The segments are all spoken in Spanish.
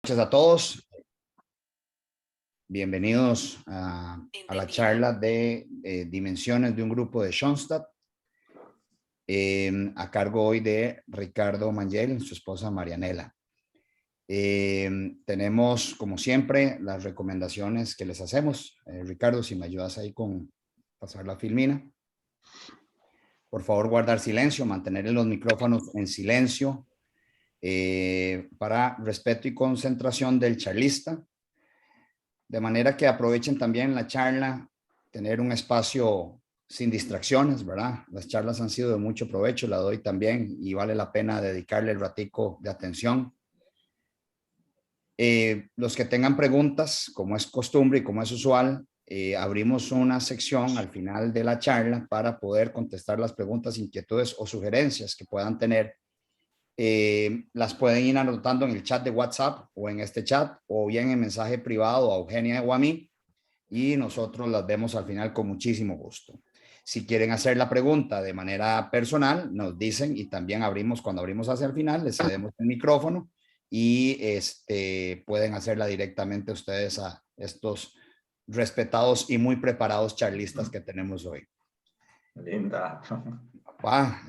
Noches a todos. Bienvenidos a la charla de dimensiones de un grupo de Schoenstatt, a cargo hoy de Ricardo Mangel y su esposa Marianela. Tenemos, como siempre, las recomendaciones que les hacemos. Ricardo, si me ayudas ahí con pasar la filmina. Por favor, guardar silencio, mantener los micrófonos en silencio para respeto y concentración del charlista. De manera que aprovechen también la charla, tener un espacio sin distracciones, ¿verdad? Las charlas han sido de mucho provecho, la doy también y vale la pena dedicarle el ratico de atención. Los que tengan preguntas, como es costumbre y como es usual, abrimos una sección al final de la charla para poder contestar las preguntas, inquietudes o sugerencias que puedan tener. Las pueden ir anotando en el chat de WhatsApp o en este chat, o bien en mensaje privado a Eugenia o a mí, y nosotros las vemos al final con muchísimo gusto. Si quieren hacer la pregunta de manera personal, nos dicen y también cuando abrimos hacia el final, les cedemos el micrófono y pueden hacerla directamente ustedes a estos respetados y muy preparados charlistas que tenemos hoy. Linda.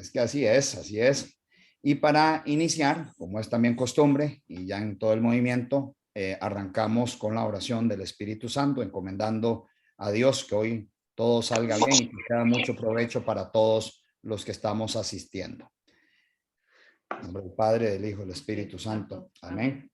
Es que así es, así es. Y para iniciar, como es también costumbre y ya en todo el movimiento, arrancamos con la oración del Espíritu Santo, encomendando a Dios que hoy todo salga bien y que sea mucho provecho para todos los que estamos asistiendo. En nombre del Padre, del Hijo y del Espíritu Santo. Amén.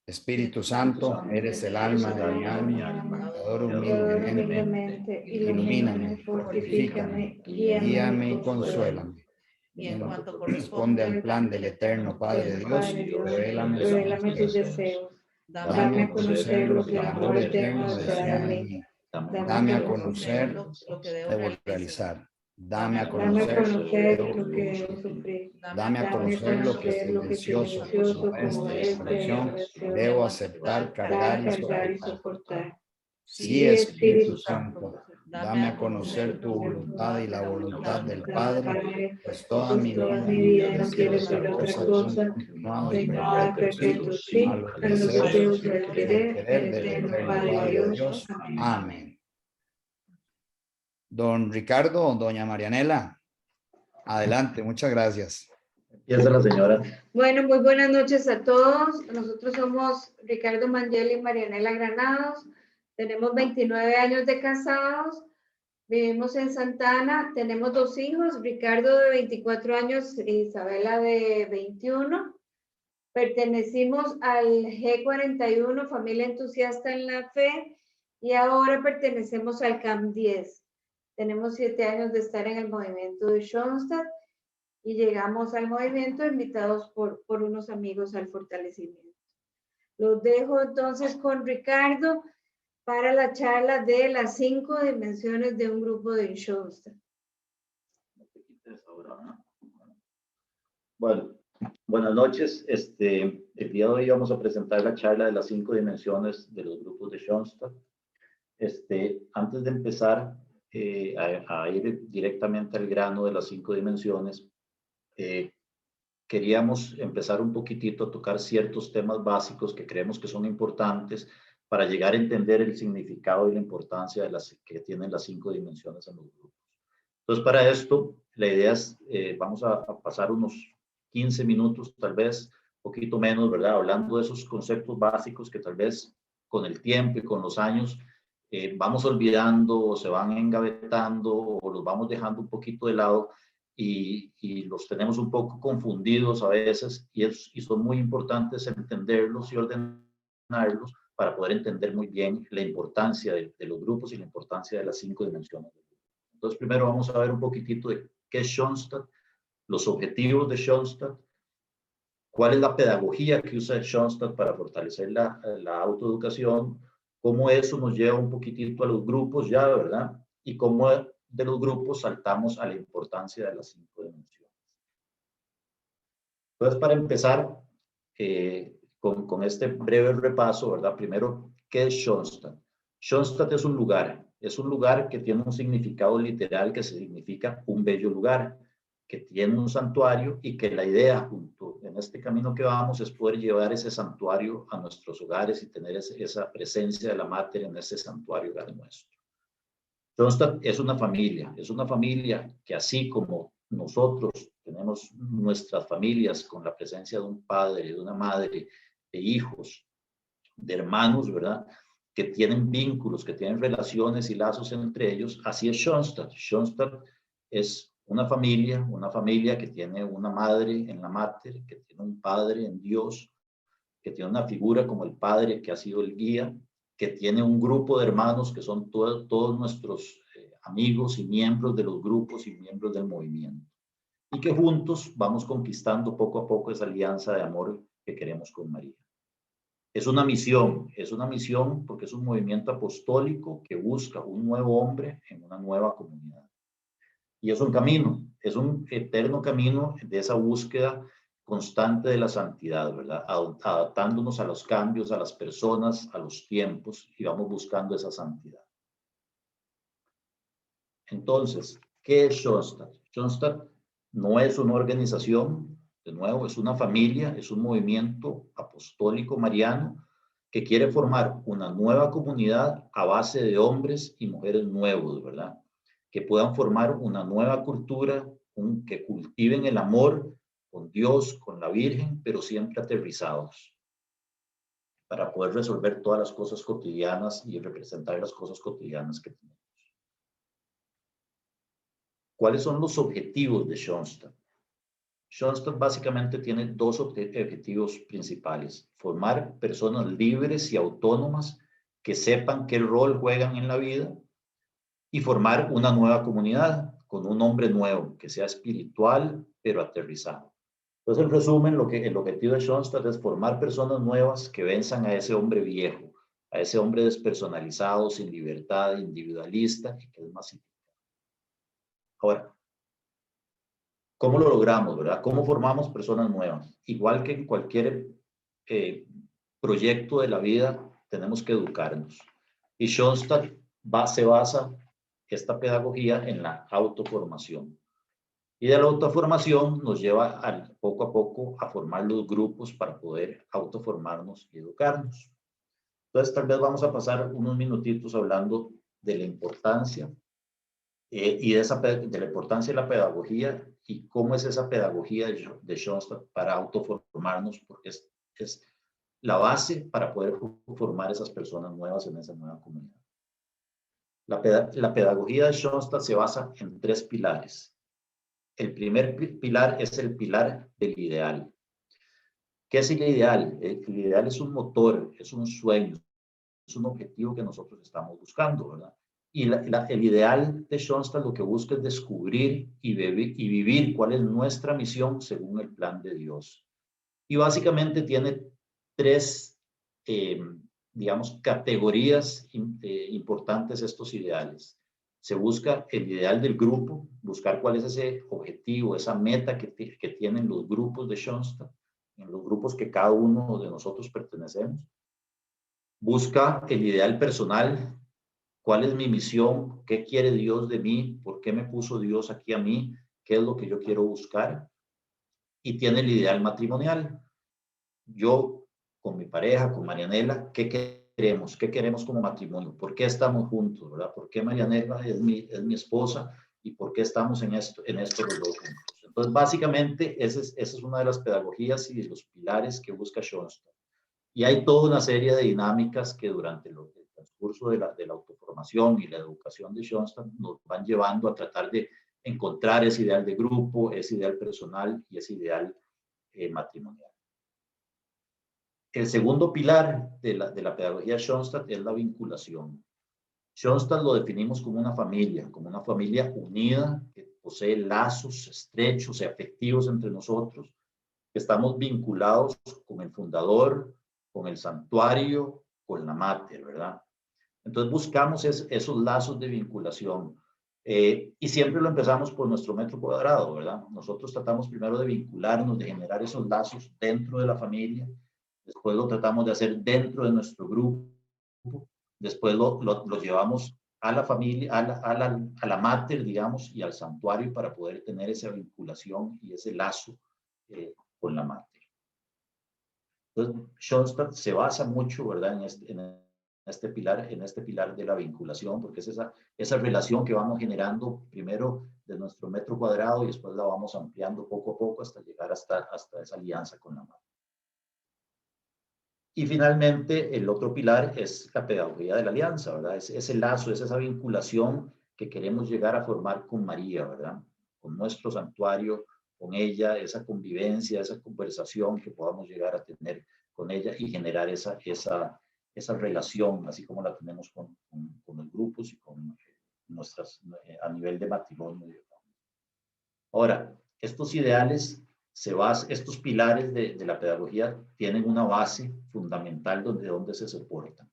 Espíritu Santo, eres el alma de mi alma, te adoro humildemente, ilumíname, fortifícame, guíame y consuélame. Y en cuanto corresponde al plan del eterno Padre Dios, revélame tus deseos. Dame a conocer lo que el amor eterno desea de mí. Dame a conocer lo que debo realizar. Dame a conocer lo que debo sufrir. Dame a conocer lo que silencioso como esta desconexión debo aceptar, cargar y soportar. Sí, Espíritu Santo, dame a conocer tu voluntad y la voluntad del Padre, pues toda mi vida no quiero ser otra cosa, no perfecto, sí, a los deseos del querer del eterno Padre Dios. Amén. Don Ricardo o doña Marianela, adelante, muchas gracias. Empieza la señora. Bueno, muy buenas noches a todos. Nosotros somos Ricardo Mangel y Marianela Granados. Tenemos 29 años de casados. Vivimos en Santana. Tenemos 2 hijos, Ricardo de 24 años e Isabela de 21. Pertenecimos al G41, Familia Entusiasta en la Fe, y ahora pertenecemos al CAM 10. Tenemos 7 años de estar en el movimiento de Schoenstatt y llegamos al movimiento invitados por unos amigos al fortalecimiento. Los dejo entonces con Ricardo para la charla de las 5 dimensiones de un grupo de Schoenstatt. Bueno, buenas noches. El día de hoy vamos a presentar la charla de las 5 dimensiones de los grupos de Schoenstatt. Antes de empezar a ir directamente al grano de las 5 dimensiones, queríamos empezar un poquitito a tocar ciertos temas básicos que creemos que son importantes para llegar a entender el significado y la importancia de las que tienen las 5 dimensiones en los grupos. Entonces, para esto, la idea es, vamos a pasar unos 15 minutos, tal vez, poquito menos, ¿verdad? Hablando de esos conceptos básicos que tal vez con el tiempo y con los años vamos olvidando o se van engavetando o los vamos dejando un poquito de lado y los tenemos un poco confundidos a veces y son muy importantes entenderlos y ordenarlos para poder entender muy bien la importancia de los grupos y la importancia de las 5 dimensiones. Entonces, primero vamos a ver un poquitito de qué es Schoenstatt, los objetivos de Schoenstatt, cuál es la pedagogía que usa Schoenstatt para fortalecer la autoeducación, cómo eso nos lleva un poquitito a los grupos ya, ¿verdad? Y cómo de los grupos saltamos a la importancia de las 5 dimensiones. Entonces, para empezar con este breve repaso, ¿verdad? Primero, ¿qué es Schoenstatt? Schoenstatt es un lugar que tiene un significado literal que significa un bello lugar, que tiene un santuario y que la idea junto en este camino que vamos es poder llevar ese santuario a nuestros hogares y tener esa presencia de la Mater en ese santuario hogar nuestro. Schoenstatt es una familia que así como nosotros tenemos nuestras familias con la presencia de un padre, de una madre, de hijos, de hermanos, ¿verdad? Que tienen vínculos, que tienen relaciones y lazos entre ellos, así es Schoenstatt. Schoenstatt es una familia que tiene una madre en la Mater, que tiene un padre en Dios, que tiene una figura como el padre que ha sido el guía, que tiene un grupo de hermanos que son todos nuestros amigos y miembros de los grupos y miembros del movimiento. Y que juntos vamos conquistando poco a poco esa alianza de amor que queremos con María. Es una misión porque es un movimiento apostólico que busca un nuevo hombre en una nueva comunidad. Y es un camino, es un eterno camino de esa búsqueda constante de la santidad, ¿verdad? Adaptándonos a los cambios, a las personas, a los tiempos, y vamos buscando esa santidad. Entonces, ¿qué es Schoenstatt? Schoenstatt no es una organización, de nuevo, es una familia, es un movimiento apostólico mariano que quiere formar una nueva comunidad a base de hombres y mujeres nuevos, ¿verdad? Que puedan formar una nueva cultura, que cultiven el amor con Dios, con la Virgen, pero siempre aterrizados, para poder resolver todas las cosas cotidianas y representar las cosas cotidianas que tenemos. ¿Cuáles son los objetivos de Schoenstatt? Schoenstatt básicamente tiene dos objetivos principales: formar personas libres y autónomas que sepan qué rol juegan en la vida, y formar una nueva comunidad con un hombre nuevo, que sea espiritual, pero aterrizado. Entonces, en resumen, el objetivo de Schoenstatt es formar personas nuevas que venzan a ese hombre viejo, a ese hombre despersonalizado, sin libertad, individualista, y que es masificado. Ahora, ¿cómo lo logramos, verdad? ¿Cómo formamos personas nuevas? Igual que en cualquier proyecto de la vida, tenemos que educarnos. Y Schoenstatt se basa esta pedagogía en la autoformación. Y de la autoformación nos lleva poco a poco a formar los grupos para poder autoformarnos y educarnos. Entonces, tal vez vamos a pasar unos minutitos hablando de la importancia y de la importancia de la pedagogía y cómo es esa pedagogía de Schoenstatt para autoformarnos, porque es la base para poder formar esas personas nuevas en esa nueva comunidad. La pedagogía de Schoenstatt se basa en 3 pilares. El primer pilar es el pilar del ideal. ¿Qué es el ideal? El ideal es un motor, es un sueño, es un objetivo que nosotros estamos buscando, ¿verdad? Y el ideal de Schoenstatt lo que busca es descubrir y vivir cuál es nuestra misión según el plan de Dios. Y básicamente tiene 3, digamos, categorías importantes estos ideales. Se busca el ideal del grupo, buscar cuál es ese objetivo, esa meta que tienen los grupos de Schoenstatt, en los grupos que cada uno de nosotros pertenecemos. Busca el ideal personal, cuál es mi misión, qué quiere Dios de mí, por qué me puso Dios aquí a mí, qué es lo que yo quiero buscar. Y tiene el ideal matrimonial. Yo con mi pareja, con Marianela, ¿qué queremos? ¿Qué queremos como matrimonio? ¿Por qué estamos juntos, verdad? ¿Por qué Marianela es mi esposa? ¿Y por qué estamos en esto los dos juntos? Entonces, básicamente, esa es una de las pedagogías y de los pilares que busca Schoenstatt. Y hay toda una serie de dinámicas que durante el transcurso de la autoformación y la educación de Schoenstatt nos van llevando a tratar de encontrar ese ideal de grupo, ese ideal personal y ese ideal matrimonial. El segundo pilar de la pedagogía Schoenstatt es la vinculación. Schoenstatt lo definimos como una familia unida, que posee lazos estrechos y afectivos entre nosotros, que estamos vinculados con el fundador, con el santuario, con la Mater, ¿verdad? Entonces buscamos esos lazos de vinculación y siempre lo empezamos por nuestro metro cuadrado, ¿verdad? Nosotros tratamos primero de vincularnos, de generar esos lazos dentro de la familia. Después lo tratamos de hacer dentro de nuestro grupo, después lo llevamos a la familia, a la mater, digamos, y al santuario para poder tener esa vinculación y ese lazo con la mater. Entonces, Schoenstatt se basa mucho, ¿verdad?, en este pilar de la vinculación, porque es esa relación que vamos generando primero de nuestro metro cuadrado y después la vamos ampliando poco a poco hasta llegar hasta esa alianza con la mater. Y finalmente, el otro pilar es la pedagogía de la alianza, ¿verdad? Es ese lazo, es esa vinculación que queremos llegar a formar con María, ¿verdad? Con nuestro santuario, con ella, esa convivencia, esa conversación que podamos llegar a tener con ella y generar esa relación, así como la tenemos con los grupos y con a nivel de matrimonio. Ahora, estos ideales estos pilares de la pedagogía tienen una base fundamental donde se soportan.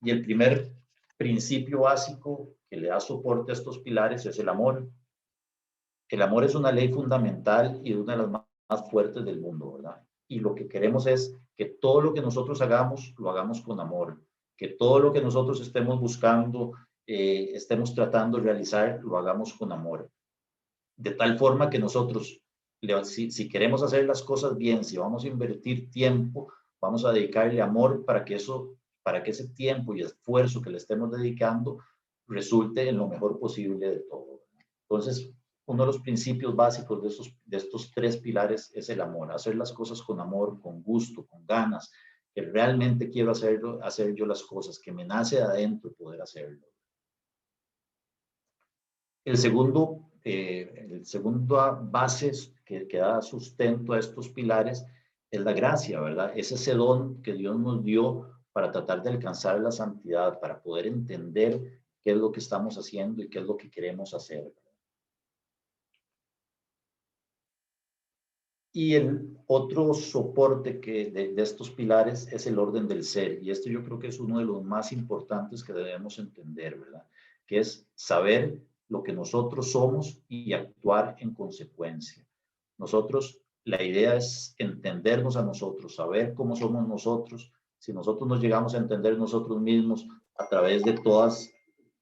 Y el primer principio básico que le da soporte a estos pilares es el amor. El amor es una ley fundamental y una de las más fuertes del mundo, ¿verdad? Y lo que queremos es que todo lo que nosotros hagamos, lo hagamos con amor. Que todo lo que nosotros estemos buscando, estemos tratando de realizar, lo hagamos con amor. De tal forma que nosotros, si queremos hacer las cosas bien, si vamos a invertir tiempo, vamos a dedicarle amor para que ese tiempo y esfuerzo que le estemos dedicando resulte en lo mejor posible de todo. Entonces, uno de los principios básicos de estos tres pilares es el amor, hacer las cosas con amor, con gusto, con ganas, que realmente quiero hacer yo las cosas, que me nace de adentro poder hacerlo. El segundo base que da sustento a estos pilares es la gracia, ¿verdad? Es ese don que Dios nos dio para tratar de alcanzar la santidad, para poder entender qué es lo que estamos haciendo y qué es lo que queremos hacer, ¿verdad? Y el otro soporte de estos pilares es el orden del ser. Y esto yo creo que es uno de los más importantes que debemos entender, ¿verdad? Que es saber lo que nosotros somos y actuar en consecuencia. La idea es entendernos a nosotros, saber cómo somos nosotros. Si nosotros nos llegamos a entender nosotros mismos a través de todas,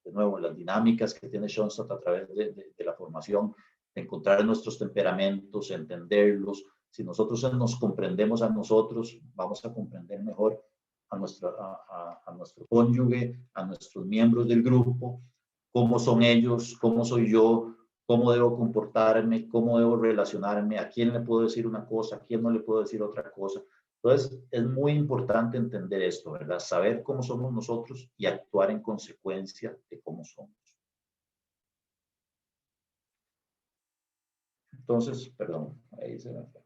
de nuevo, las dinámicas que tiene Schoenstatt a través de la formación, encontrar nuestros temperamentos, entenderlos. Si nosotros nos comprendemos a nosotros, vamos a comprender mejor a nuestro cónyuge, a nuestros miembros del grupo, cómo son ellos, cómo soy yo, cómo debo comportarme, cómo debo relacionarme, a quién le puedo decir una cosa, a quién no le puedo decir otra cosa. Entonces, es muy importante entender esto, ¿verdad? Saber cómo somos nosotros y actuar en consecuencia de cómo somos. Entonces, perdón, ahí se me fue.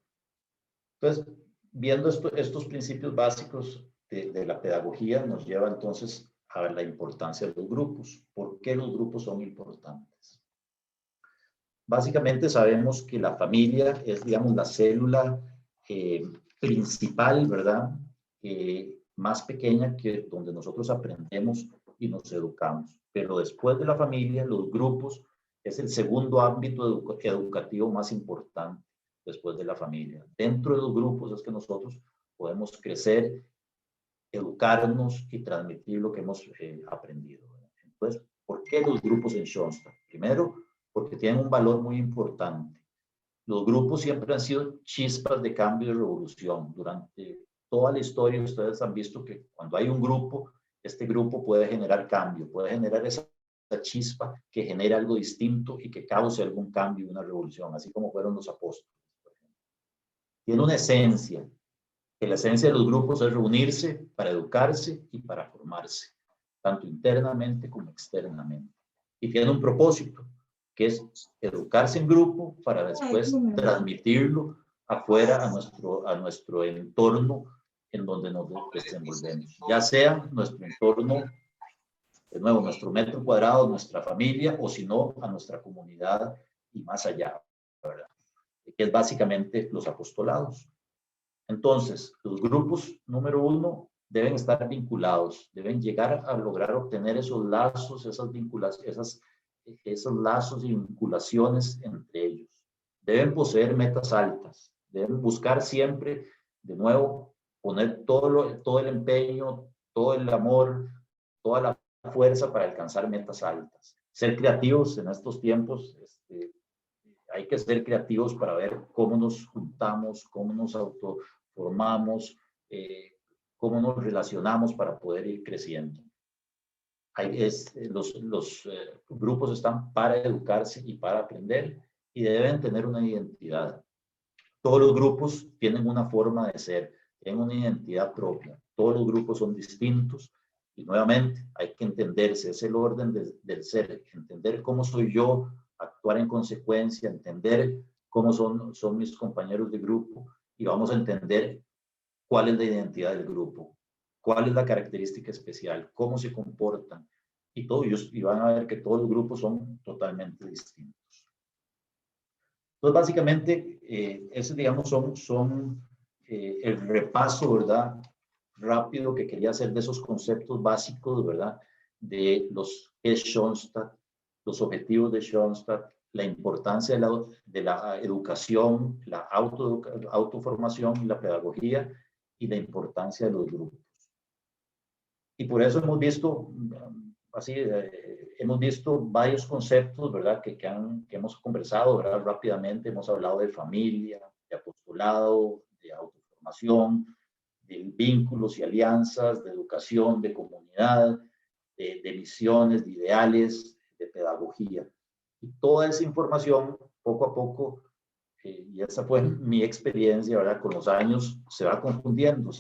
Entonces, viendo estos principios básicos de la pedagogía, nos lleva entonces a ver la importancia de los grupos. ¿Por qué los grupos son importantes? Básicamente sabemos que la familia es, digamos, la célula principal, ¿verdad? Más pequeña que donde nosotros aprendemos y nos educamos. Pero después de la familia, los grupos es el segundo ámbito educativo más importante después de la familia. Dentro de los grupos es que nosotros podemos crecer, educarnos y transmitir lo que hemos aprendido. Entonces, ¿por qué los grupos en Schoenstatt? Primero, porque tienen un valor muy importante. Los grupos siempre han sido chispas de cambio y revolución. Durante toda la historia ustedes han visto que cuando hay un grupo, este grupo puede generar cambio, puede generar esa chispa que genera algo distinto y que cause algún cambio y una revolución, así como fueron los apóstoles. Tiene una esencia, que la esencia de los grupos es reunirse para educarse y para formarse, tanto internamente como externamente. Y tiene un propósito, que es educarse en grupo para después transmitirlo afuera a nuestro entorno en donde nos desenvolvemos, ya sea nuestro entorno, de nuevo, nuestro metro cuadrado, nuestra familia, o si no, a nuestra comunidad y más allá, ¿verdad? Que es básicamente los apostolados. Entonces, los grupos, número uno, deben estar vinculados, deben llegar a lograr obtener esos lazos, esos lazos y vinculaciones entre ellos. Deben poseer metas altas, deben buscar siempre, de nuevo, poner todo el empeño, todo el amor, toda la fuerza para alcanzar metas altas. Ser creativos en estos tiempos, hay que ser creativos para ver cómo nos juntamos, cómo nos autoformamos, cómo nos relacionamos para poder ir creciendo. Los grupos están para educarse y para aprender y deben tener una identidad. Todos los grupos tienen una forma de ser, tienen una identidad propia. Todos los grupos son distintos y nuevamente hay que entenderse, es el orden del ser, entender cómo soy yo, actuar en consecuencia, entender cómo son mis compañeros de grupo y vamos a entender cuál es la identidad del grupo, cuál es la característica especial, cómo se comportan y van a ver que todos los grupos son totalmente distintos. Entonces, básicamente, ese, digamos, son el repaso, ¿verdad? Rápido que quería hacer de esos conceptos básicos, ¿verdad? De los que es Schoenstatt, los objetivos de Schoenstatt, la importancia de la educación, la autoformación, la pedagogía y la importancia de los grupos. Y por eso hemos visto, hemos visto varios conceptos, ¿verdad? Que hemos conversado, ¿verdad? Rápidamente hemos hablado de familia, de apostolado, de autoformación, de vínculos y alianzas, de educación, de comunidad, de misiones, de ideales, de pedagogía. Y toda esa información, poco a poco, y esa fue mi experiencia, ¿verdad? Con los años se va confundiendo,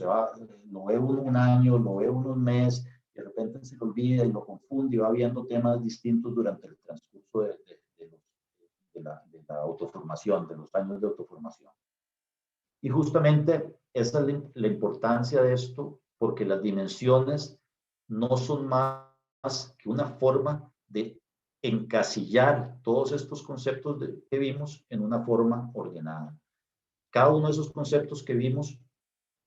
lo ve uno un año, lo ve uno un mes, de repente se lo olvida y lo confunde y va viendo temas distintos durante el transcurso de la autoformación, de los años de autoformación. Y justamente esa es la importancia de esto, porque las dimensiones no son más que una forma de encasillar todos estos conceptos que vimos en una forma ordenada. Cada uno de esos conceptos que vimos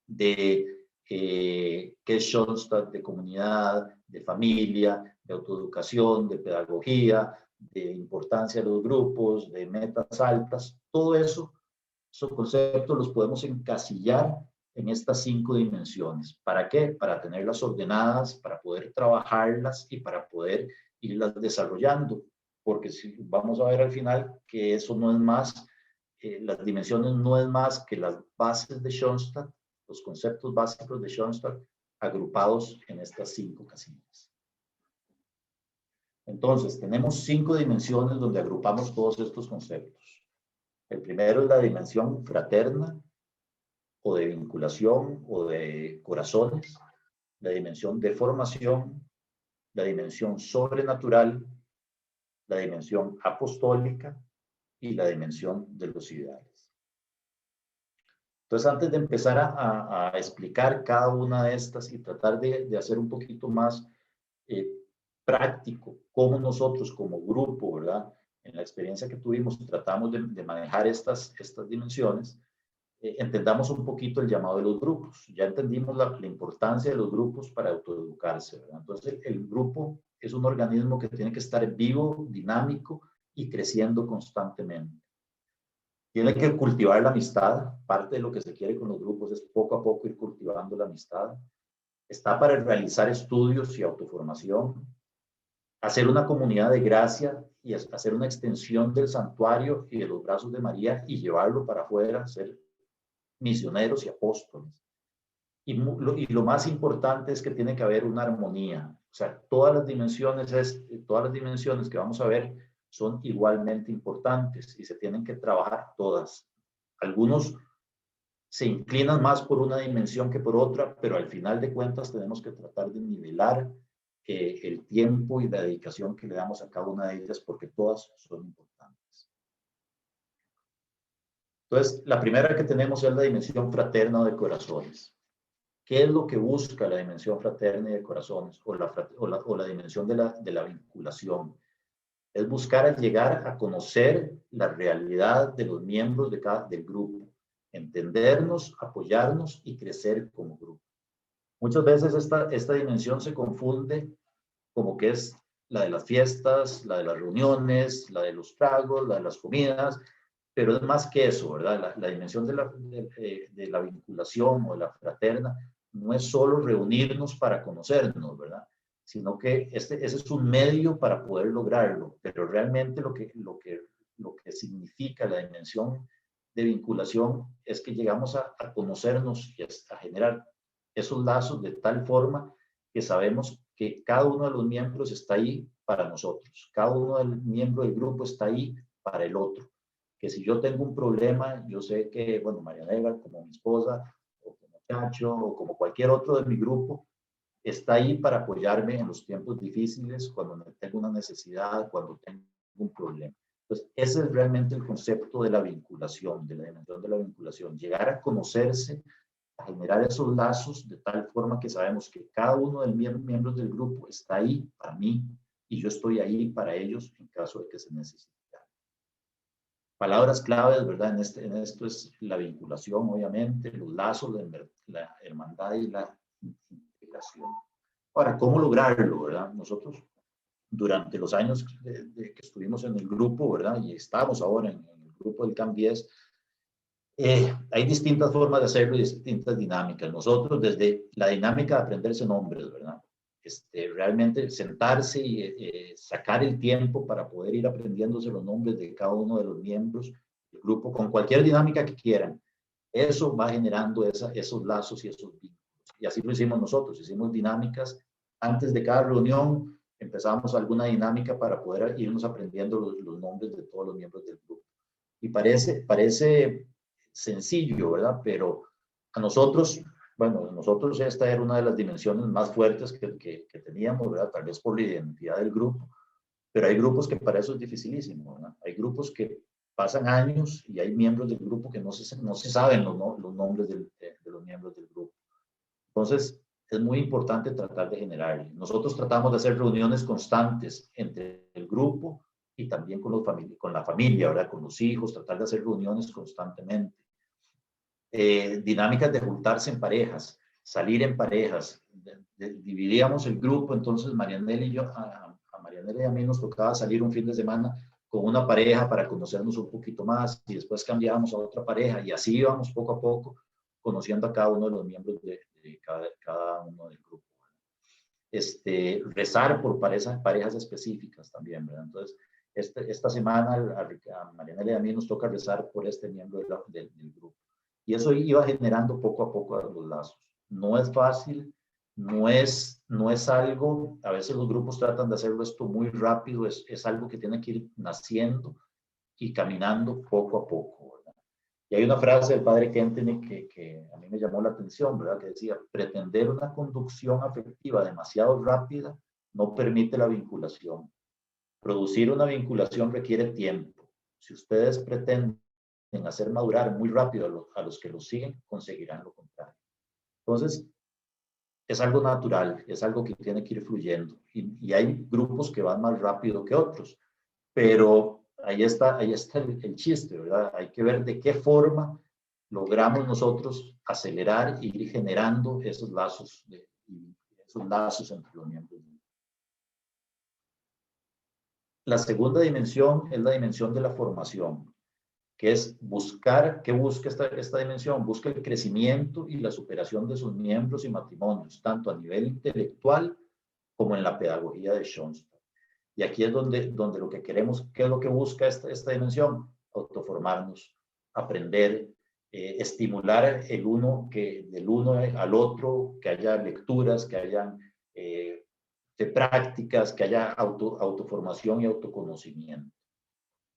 de qué es Schoenstatt, de comunidad, de familia, de autoeducación, de pedagogía, de importancia de los grupos, de metas altas, todo eso, esos conceptos los podemos encasillar en estas 5 dimensiones. ¿Para qué? Para tenerlas ordenadas, para poder trabajarlas y para poder irlas desarrollando. Porque si vamos a ver al final que eso no es más, las dimensiones no es más que las bases de Schoenstatt, los conceptos básicos de Schoenstatt agrupados en estas 5 casillas. Entonces, tenemos 5 dimensiones donde agrupamos todos estos conceptos. El primero es la dimensión fraterna, o de vinculación, o de corazones, la dimensión de formación, la dimensión sobrenatural, la dimensión apostólica y la dimensión de los ideales. Entonces, antes de empezar a explicar cada una de estas y tratar de hacer un poquito más práctico cómo nosotros como grupo, ¿verdad? En la experiencia que tuvimos, tratamos de manejar estas dimensiones, entendamos un poquito el llamado de los grupos. Ya entendimos la importancia de los grupos para autoeducarse, ¿verdad? Entonces, el grupo es un organismo que tiene que estar vivo, dinámico y creciendo constantemente. Tiene que cultivar la amistad. Parte de lo que se quiere con los grupos es poco a poco ir cultivando la amistad. Está para realizar estudios y autoformación, hacer una comunidad de gracia y hacer una extensión del santuario y de los brazos de María y llevarlo para afuera, ser misioneros y apóstoles. Y lo más importante es que tiene que haber una armonía. O sea, todas las dimensiones que vamos a ver son igualmente importantes y se tienen que trabajar todas. Algunos se inclinan más por una dimensión que por otra, pero al final de cuentas tenemos que tratar de nivelar el tiempo y la dedicación que le damos a cada una de ellas porque todas son importantes. Entonces, la primera que tenemos es la dimensión fraterna de corazones. ¿Qué es lo que busca la dimensión fraterna y de corazones o la dimensión de la vinculación? Es buscar llegar a conocer la realidad de los miembros del grupo, entendernos, apoyarnos y crecer como grupo. Muchas veces esta dimensión se confunde como que es la de las fiestas, la de las reuniones, la de los tragos, la de las comidas, pero es más que eso, ¿verdad? La dimensión de la vinculación o de la fraterna no es solo reunirnos para conocernos, ¿verdad? sino que ese es un medio para poder lograrlo, pero realmente lo que significa la dimensión de vinculación es que llegamos a conocernos y a generar esos lazos de tal forma que sabemos que cada uno de los miembros está ahí para nosotros, cada uno del miembro del grupo está ahí para el otro, que si yo tengo un problema, yo sé que, bueno, Marianela, como mi esposa, o como Chacho, o como cualquier otro de mi grupo, está ahí para apoyarme en los tiempos difíciles, cuando tengo una necesidad, cuando tengo un problema. Entonces, ese es realmente el concepto de la vinculación, de la dimensión de la vinculación, llegar a conocerse, a generar esos lazos de tal forma que sabemos que cada uno de los miembros del grupo está ahí para mí y yo estoy ahí para ellos en caso de que se necesite. Palabras claves, ¿verdad? En esto es la vinculación, obviamente, los lazos, la hermandad y la integración. Ahora, ¿cómo lograrlo, verdad? Nosotros, durante los años que estuvimos en el grupo, ¿verdad? Y estamos ahora en el grupo del CAM 10, hay distintas formas de hacerlo y distintas dinámicas. Nosotros, desde la dinámica de aprenderse nombres, ¿verdad? Realmente sentarse y sacar el tiempo para poder ir aprendiéndose los nombres de cada uno de los miembros del grupo, con cualquier dinámica que quieran. Eso va generando esos lazos y esos vínculos. Y así lo hicimos nosotros, hicimos dinámicas. Antes de cada reunión empezamos alguna dinámica para poder irnos aprendiendo los nombres de todos los miembros del grupo. Y parece sencillo, ¿verdad? Pero a nosotros, bueno, nosotros esta era una de las dimensiones más fuertes que teníamos, ¿verdad? Tal vez por la identidad del grupo, pero hay grupos que para eso es dificilísimo, ¿verdad? Hay grupos que pasan años y hay miembros del grupo que no se saben los nombres de los miembros del grupo. Entonces, es muy importante tratar de generar. Nosotros tratamos de hacer reuniones constantes entre el grupo y también con la familia, ¿verdad? Con los hijos, tratar de hacer reuniones constantemente. Dinámicas de juntarse en parejas, salir en parejas. Dividíamos el grupo, entonces Marianela y yo, a Marianela y a mí nos tocaba salir un fin de semana con una pareja para conocernos un poquito más y después cambiábamos a otra pareja y así íbamos poco a poco conociendo a cada uno de los miembros de cada uno del grupo. Rezar por parejas específicas también, ¿verdad? Entonces, esta semana a Marianela y a mí nos toca rezar por este miembro del grupo. Y eso iba generando poco a poco los lazos. No es fácil, no es algo, a veces los grupos tratan de hacerlo esto muy rápido, es algo que tiene que ir naciendo y caminando poco a poco, ¿verdad? Y hay una frase del padre Kentenich que a mí me llamó la atención, ¿verdad? Que decía, pretender una conducción afectiva demasiado rápida no permite la vinculación. Producir una vinculación requiere tiempo. Si ustedes pretenden hacer madurar muy rápido a los que los siguen, conseguirán lo contrario. Entonces, es algo natural, es algo que tiene que ir fluyendo. Y hay grupos que van más rápido que otros, pero ahí está el chiste, ¿verdad? Hay que ver de qué forma logramos nosotros acelerar e ir generando esos lazos entre los miembros. La segunda dimensión es la dimensión de la formación, que es ¿qué busca esta dimensión? Busca el crecimiento y la superación de sus miembros y matrimonios, tanto a nivel intelectual como en la pedagogía de Schoenstatt. Y aquí es donde lo que queremos, ¿qué es lo que busca esta dimensión? Autoformarnos, aprender, estimular del uno al otro, que haya lecturas, que haya de prácticas, que haya autoformación y autoconocimiento.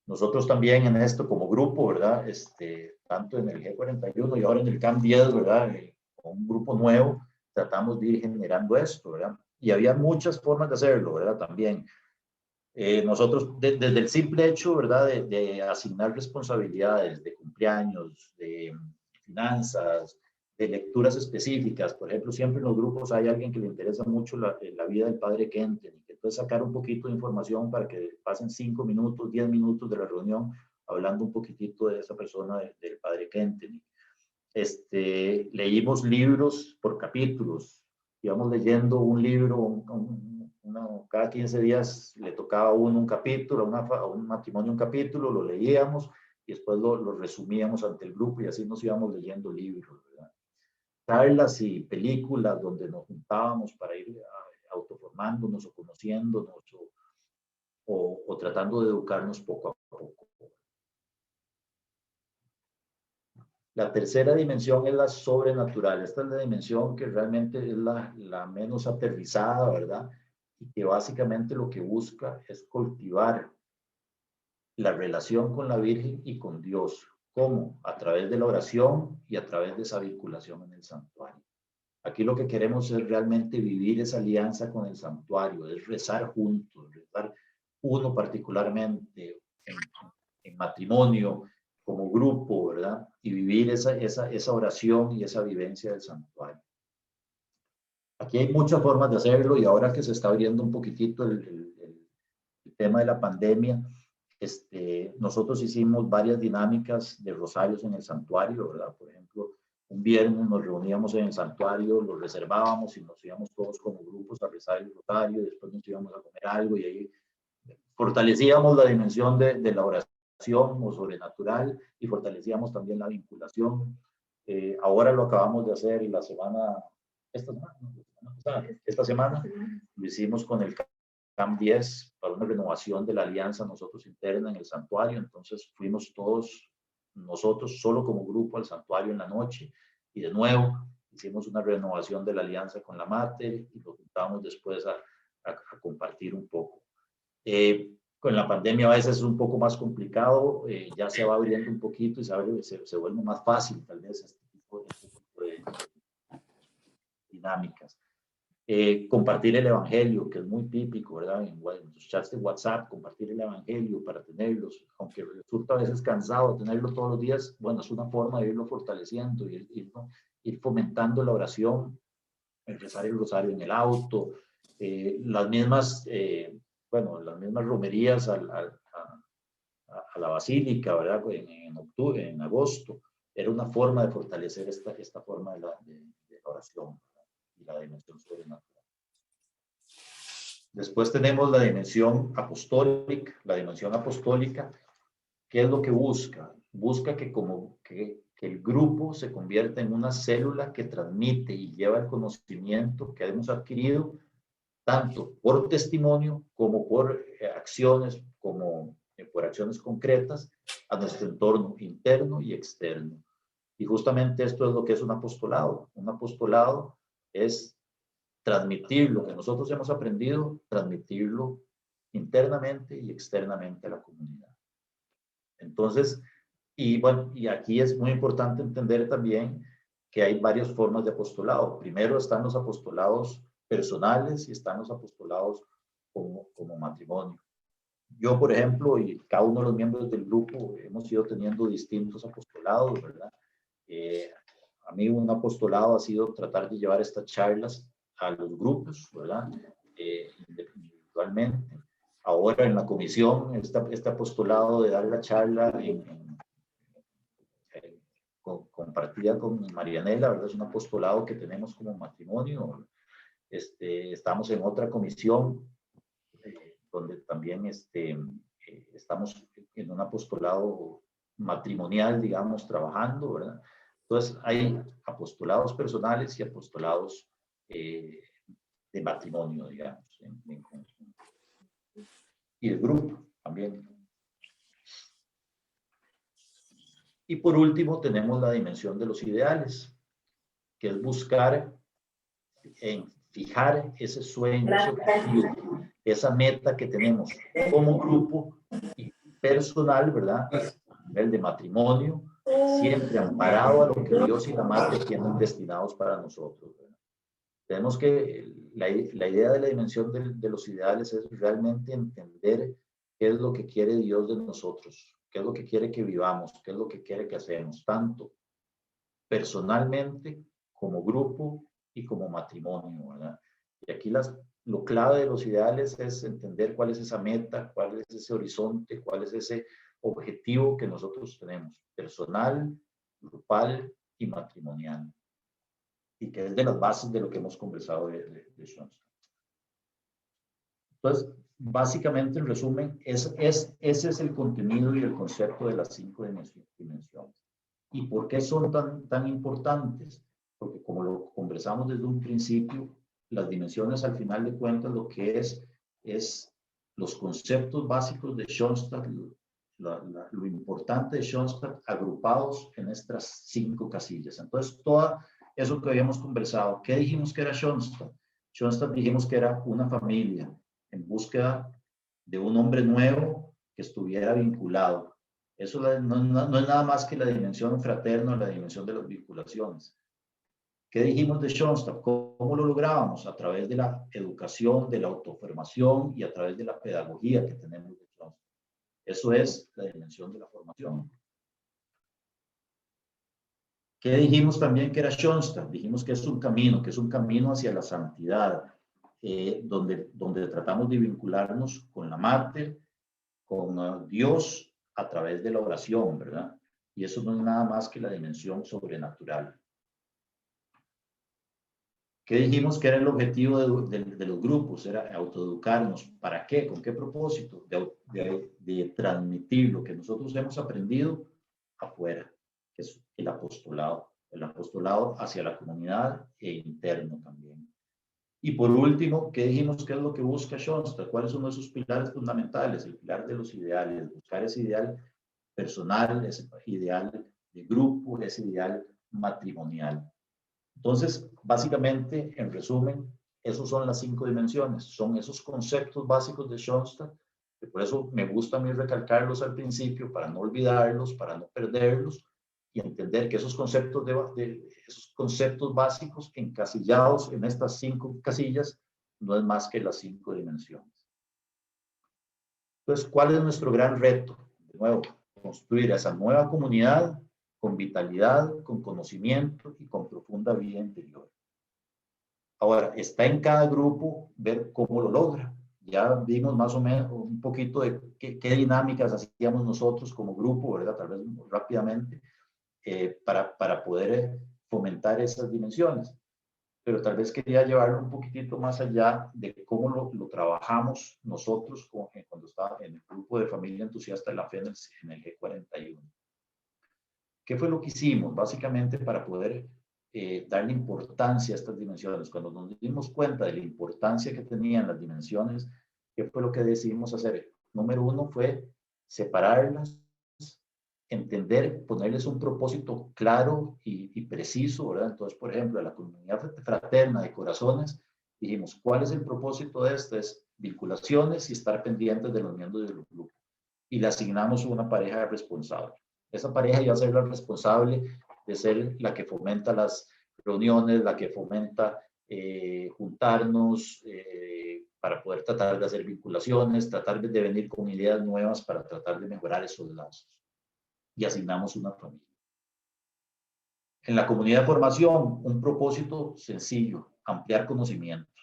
Nosotros también en esto como grupo, ¿verdad? Tanto en el G41 y ahora en el CAM 10, ¿verdad? Con un grupo nuevo, tratamos de ir generando esto, ¿verdad? Y había muchas formas de hacerlo, ¿verdad? También. Nosotros, desde el simple hecho, ¿verdad? De asignar responsabilidades de cumpleaños, de finanzas, de lecturas específicas. Por ejemplo, siempre en los grupos hay alguien que le interesa mucho la vida del padre Kentenich. Entonces, sacar un poquito de información para que pasen 5 minutos, 10 minutos de la reunión hablando un poquitito de esa persona del padre Kentenich. Leímos libros por capítulos. Íbamos leyendo un libro, cada 15 días le tocaba a uno un capítulo, a un matrimonio un capítulo, lo leíamos y después lo resumíamos ante el grupo y así nos íbamos leyendo libros, ¿verdad? Charlas y películas donde nos juntábamos para ir autoformando formándonos o conociéndonos o tratando de educarnos poco a poco. La tercera dimensión es la sobrenatural. Esta es la dimensión que realmente es la menos aterrizada, ¿verdad? Y que básicamente lo que busca es cultivar la relación con la Virgen y con Dios. ¿Cómo? A través de la oración y a través de esa vinculación en el santuario. Aquí lo que queremos es realmente vivir esa alianza con el santuario, es rezar juntos, rezar uno particularmente en matrimonio, como grupo, ¿verdad? Y vivir esa oración y esa vivencia del santuario. Aquí hay muchas formas de hacerlo y ahora que se está abriendo un poquitito el tema de la pandemia, nosotros hicimos varias dinámicas de rosarios en el santuario, ¿verdad? Por ejemplo, un viernes nos reuníamos en el santuario, lo reservábamos y nos íbamos todos como grupos a rezar el rosario, después nos íbamos a comer algo y ahí fortalecíamos la dimensión de la oración o sobrenatural y fortalecíamos también la vinculación. Ahora lo acabamos de hacer y esta semana lo hicimos con el CAM 10 para una renovación de la alianza nosotros interna en el santuario. Entonces fuimos todos nosotros solo como grupo al santuario en la noche y de nuevo hicimos una renovación de la alianza con la Mater y lo juntamos después a compartir un poco. Con la pandemia a veces es un poco más complicado, ya se va abriendo un poquito y se vuelve más fácil tal vez este tipo de dinámicas. Compartir el evangelio, que es muy típico, ¿verdad? En los chats de WhatsApp, compartir el evangelio para tenerlos, aunque resulta a veces cansado tenerlo todos los días, bueno, es una forma de irlo fortaleciendo y ir fomentando la oración, el rezar el rosario en el auto, las mismas romerías a la basílica, ¿verdad? En octubre, en agosto, era una forma de fortalecer esta forma de la oración, ¿verdad? Y la dimensión sobrenatural. Después tenemos la dimensión apostólica. La dimensión apostólica, ¿qué es lo que busca? Busca que el grupo se convierta en una célula que transmite y lleva el conocimiento que hemos adquirido tanto por testimonio como por acciones, por acciones concretas a nuestro entorno interno y externo. Y justamente esto es lo que es un apostolado. Un apostolado es transmitir lo que nosotros hemos aprendido, transmitirlo internamente y externamente a la comunidad. Entonces, y aquí es muy importante entender también que hay varias formas de apostolado. Primero están los apostolados personales y están los apostolados como matrimonio. Yo, por ejemplo, y cada uno de los miembros del grupo hemos ido teniendo distintos apostolados, ¿verdad? A mí un apostolado ha sido tratar de llevar estas charlas a los grupos, ¿verdad? Individualmente. Ahora en la comisión, este apostolado de dar la charla compartida con Marianela, ¿verdad? Es un apostolado que tenemos como matrimonio. Estamos en otra comisión donde también estamos en un apostolado matrimonial, digamos, trabajando, ¿verdad? Entonces hay apostolados personales y apostolados de matrimonio, digamos, en conjunto. Y el grupo también. Y por último tenemos la dimensión de los ideales, que es buscar fijar ese sueño, ese objetivo, esa meta que tenemos como grupo y personal, ¿verdad? A nivel de matrimonio, siempre amparado a lo que Dios y la Madre tienen destinados para nosotros, ¿verdad? Tenemos que, la idea de la dimensión de los ideales es realmente entender qué es lo que quiere Dios de nosotros, qué es lo que quiere que vivamos, qué es lo que quiere que hacemos, tanto personalmente como grupo y como matrimonio, ¿verdad? Y aquí lo clave de los ideales es entender cuál es esa meta, cuál es ese horizonte, cuál es ese objetivo que nosotros tenemos, personal, grupal y matrimonial. Y que es de las bases de lo que hemos conversado de Schoenstatt. Entonces, básicamente, en resumen, ese es el contenido y el concepto de las 5 dimensiones. ¿Y por qué son tan importantes? Porque como lo conversamos desde un principio, las dimensiones al final de cuentas lo que es los conceptos básicos de Schoenstatt, lo importante de Schoenstatt agrupados en estas 5 casillas. Entonces, todo eso que habíamos conversado, ¿qué dijimos que era Schoenstatt? Schoenstatt dijimos que era una familia en búsqueda de un hombre nuevo que estuviera vinculado. Eso no es nada más que la dimensión fraterna, la dimensión de las vinculaciones. ¿Qué dijimos de Schoenstatt? ¿Cómo lo lográbamos? A través de la educación, de la autoformación y a través de la pedagogía que tenemos de Schoenstatt. Eso es la dimensión de la formación. ¿Qué dijimos también que era Schoenstatt? Dijimos que es un camino hacia la santidad, donde tratamos de vincularnos con la Mater, con Dios a través de la oración, ¿verdad? Y eso no es nada más que la dimensión sobrenatural. ¿Qué dijimos que era el objetivo de los grupos? Era autoeducarnos. ¿Para qué? ¿Con qué propósito? De transmitir lo que nosotros hemos aprendido afuera, que es el apostolado hacia la comunidad e interno también. Y por último, ¿qué dijimos que es lo que busca Schoenstatt? ¿Cuáles son esos pilares fundamentales? El pilar de los ideales, buscar ese ideal personal, ese ideal de grupo, ese ideal matrimonial. Entonces, básicamente, en resumen, esos son las 5 dimensiones, son esos conceptos básicos de Schoenstatt, que por eso me gusta a mí recalcarlos al principio, para no olvidarlos, para no perderlos, y entender que esos conceptos básicos encasillados en estas 5 casillas no es más que las 5 dimensiones. Entonces, ¿cuál es nuestro gran reto? De nuevo, construir esa nueva comunidad con vitalidad, con conocimiento y con profunda vida interior. Ahora, está en cada grupo ver cómo lo logra. Ya vimos más o menos un poquito de qué dinámicas hacíamos nosotros como grupo, ¿verdad? Tal vez rápidamente, para poder fomentar esas dimensiones. Pero tal vez quería llevarlo un poquitito más allá de cómo lo trabajamos nosotros cuando estaba en el grupo de Familia Entusiasta de la Fe en el G41. ¿Qué fue lo que hicimos? Básicamente para poder darle importancia a estas dimensiones. Cuando nos dimos cuenta de la importancia que tenían las dimensiones, ¿qué fue lo que decidimos hacer? Número 1 fue separarlas, entender, ponerles un propósito claro y preciso, ¿verdad? Entonces, por ejemplo, a la comunidad fraterna de corazones, dijimos, ¿cuál es el propósito de esto? Es vinculaciones y estar pendientes de los miembros del grupo. Y le asignamos una pareja responsable. Esa pareja iba a ser la responsable de ser la que fomenta las reuniones, la que fomenta juntarnos para poder tratar de hacer vinculaciones, tratar de venir con ideas nuevas para tratar de mejorar esos lazos. Y asignamos una familia. En la comunidad de formación, un propósito sencillo, ampliar conocimientos.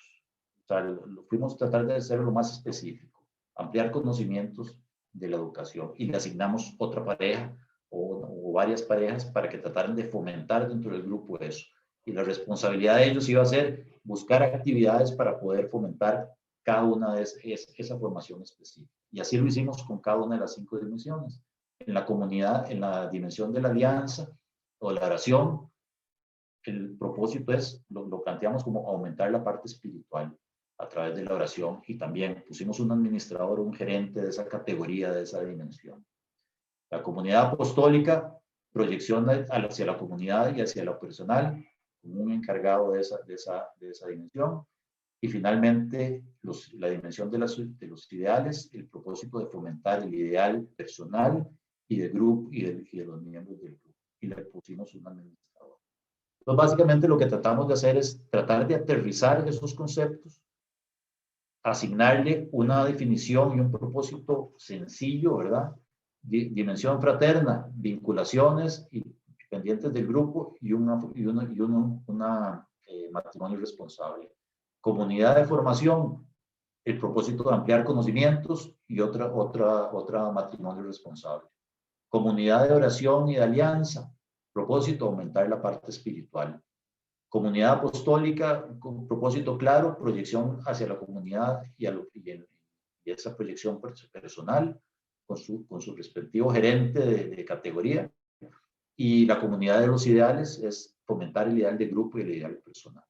O sea, lo fuimos a tratar de hacer lo más específico, ampliar conocimientos de la educación. Y le asignamos otra pareja o varias parejas para que trataran de fomentar dentro del grupo eso. Y la responsabilidad de ellos iba a ser buscar actividades para poder fomentar cada una de esa formación específica. Y así lo hicimos con cada una de las 5 dimensiones. En la comunidad, en la dimensión de la alianza o la oración, el propósito es, lo planteamos como aumentar la parte espiritual a través de la oración, y también pusimos un administrador, un gerente de esa categoría, de esa dimensión. La comunidad apostólica, proyección hacia la comunidad y hacia lo personal, como un encargado de esa dimensión. Y finalmente, la dimensión de los ideales, el propósito de fomentar el ideal personal y del grupo y de los miembros del grupo. Y le pusimos un administrador. Entonces, básicamente lo que tratamos de hacer es tratar de aterrizar esos conceptos, asignarle una definición y un propósito sencillo, ¿verdad? Dimensión fraterna, vinculaciones y pendientes del grupo y un matrimonio responsable. Comunidad de formación, el propósito de ampliar conocimientos y otra matrimonio responsable. Comunidad de oración y de alianza, propósito aumentar la parte espiritual. Comunidad apostólica, con propósito claro, proyección hacia la comunidad y esa proyección personal, con su respectivo gerente de categoría. Y la comunidad de los ideales es fomentar el ideal de grupo y el ideal personal.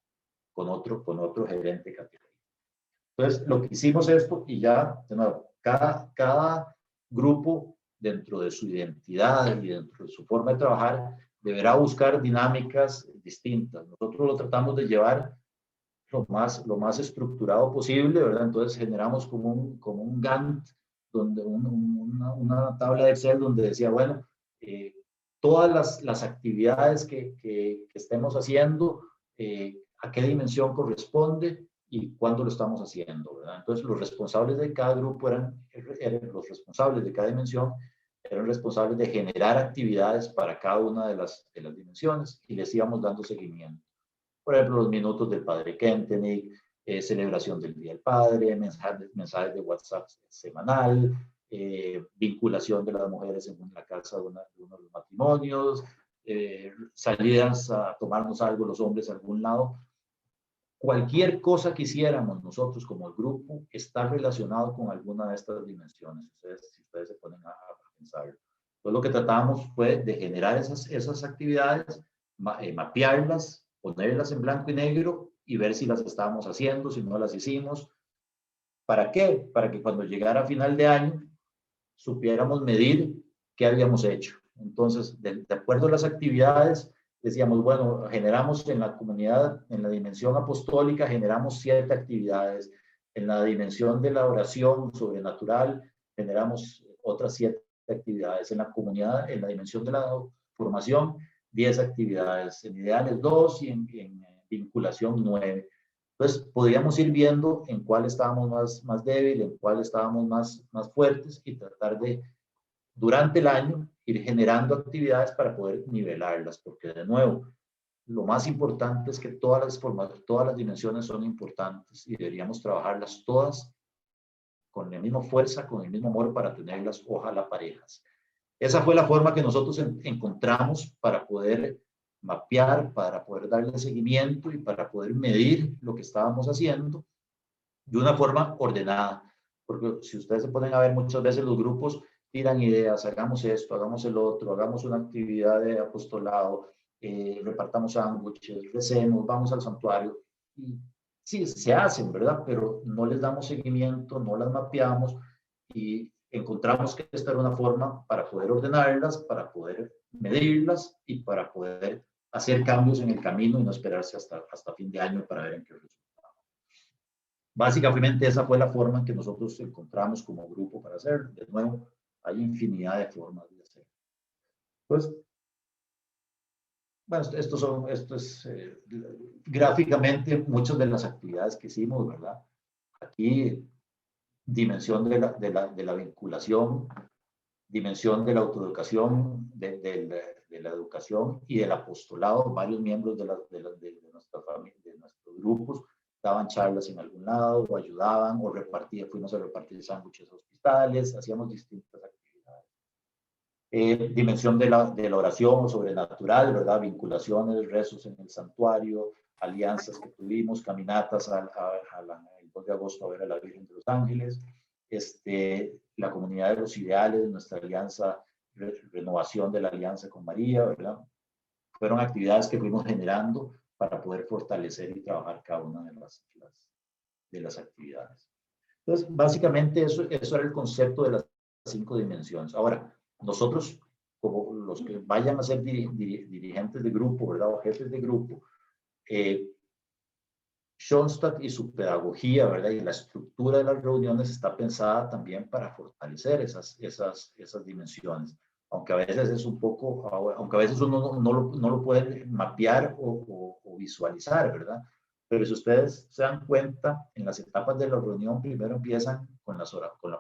con otro gerente de categoría. Entonces, lo que hicimos esto, y ya, de nuevo, cada grupo dentro de su identidad y dentro de su forma de trabajar deberá buscar dinámicas distintas. Nosotros lo tratamos de llevar lo más estructurado posible, ¿verdad? Entonces generamos como un Gantt, donde una tabla de Excel donde decía, bueno, todas las actividades que estemos haciendo, a qué dimensión corresponde y cuándo lo estamos haciendo, ¿verdad? Entonces los responsables de cada grupo eran los responsables de cada dimensión, eran responsables de generar actividades para cada una de las dimensiones y les íbamos dando seguimiento. Por ejemplo, los minutos del Padre Kentenich, celebración del Día del Padre, mensajes de WhatsApp semanal, vinculación de las mujeres en la casa de uno de los matrimonios, salidas a tomarnos algo los hombres a algún lado. Cualquier cosa que hiciéramos nosotros como el grupo está relacionado con alguna de estas dimensiones. Si ustedes se ponen a pensarlo. Entonces lo que tratamos fue de generar esas actividades, mapearlas, ponerlas en blanco y negro y ver si las estábamos haciendo, si no las hicimos. ¿Para qué? Para que cuando llegara a final de año supiéramos medir qué habíamos hecho. Entonces, de acuerdo a las actividades, decíamos, bueno, generamos en la comunidad, en la dimensión apostólica, generamos 7 actividades. En la dimensión de la oración sobrenatural, generamos otras 7 actividades. En la comunidad, en la dimensión de la formación, 10 actividades. En ideales 2 y en vinculación 9. Entonces, podríamos ir viendo en cuál estábamos más débil, en cuál estábamos más fuertes y tratar de, durante el año, ir generando actividades para poder nivelarlas, porque de nuevo, lo más importante es que todas las dimensiones son importantes y deberíamos trabajarlas todas con la misma fuerza, con el mismo amor para tenerlas, ojalá parejas. Esa fue la forma que nosotros encontramos para poder mapear, para poder darle seguimiento y para poder medir lo que estábamos haciendo de una forma ordenada. Porque si ustedes se ponen a ver, muchas veces los grupos tiran ideas, hagamos esto, hagamos el otro, hagamos una actividad de apostolado, repartamos sándwiches, recemos, vamos al santuario. Y sí, se hacen, ¿verdad? Pero no les damos seguimiento, no las mapeamos y encontramos que esta era una forma para poder ordenarlas, para poder medirlas y para poder hacer cambios en el camino y no esperarse hasta fin de año para ver en qué resultado. Básicamente esa fue la forma en que nosotros encontramos como grupo para hacerlo. De nuevo, hay infinidad de formas de hacerlo. Pues, bueno, esto es gráficamente muchas de las actividades que hicimos, ¿verdad? Aquí, dimensión de la vinculación, dimensión de la autoeducación, de la educación y del apostolado. Varios miembros de nuestra familia, de nuestros grupos, daban charlas en algún lado, o ayudaban, o fuimos a repartir sándwiches a hospitales, hacíamos distintas actividades. Dimensión de la oración sobrenatural, ¿verdad? Vinculaciones, rezos en el santuario, alianzas que tuvimos, caminatas el 2 de agosto a ver a la Virgen de los Ángeles, la comunidad de los ideales, nuestra alianza, renovación de la alianza con María, ¿verdad? Fueron actividades que fuimos generando para poder fortalecer y trabajar cada una de las actividades. Entonces, básicamente eso era el concepto de las 5 dimensiones. Ahora, nosotros, como los que vayan a ser dirigentes de grupo, ¿verdad? O jefes de grupo, Schoenstatt y su pedagogía, ¿verdad? Y la estructura de las reuniones está pensada también para fortalecer esas dimensiones. Aunque a veces es aunque a veces uno no lo puede mapear o visualizar, ¿verdad? Pero si ustedes se dan cuenta, en las etapas de la reunión primero empiezan con la